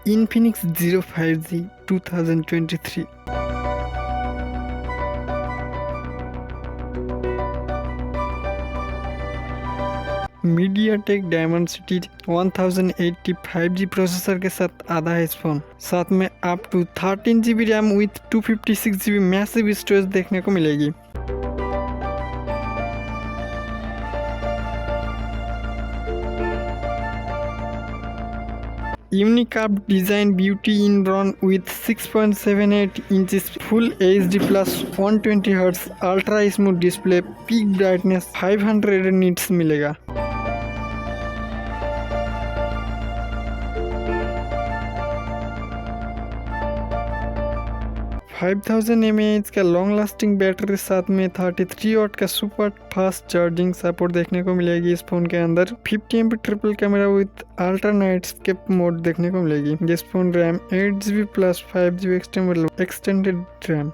Infinix Zero 5G 2023। MediaTek Dimensity 1080 5G processor के साथ आधा है इस फोन। साथ में up to 13GB RAM with 256GB massive storage देखने को मिलेगी। Unique curved design beauty in bronze with 6.78 inches full HD plus 120Hz ultra smooth display, peak brightness 500 nits मिलेगा। 5000 mAh का लॉन्ग लास्टिंग बैटरी, साथ में 33 वाट का सुपर फास्ट चार्जिंग सपोर्ट देखने को मिलेगी। इस फोन के अंदर 50MP triple camera with ultra nightscape mode देखने को मिलेगी। जिस phone RAM 8GB plus 5GB extended RAM.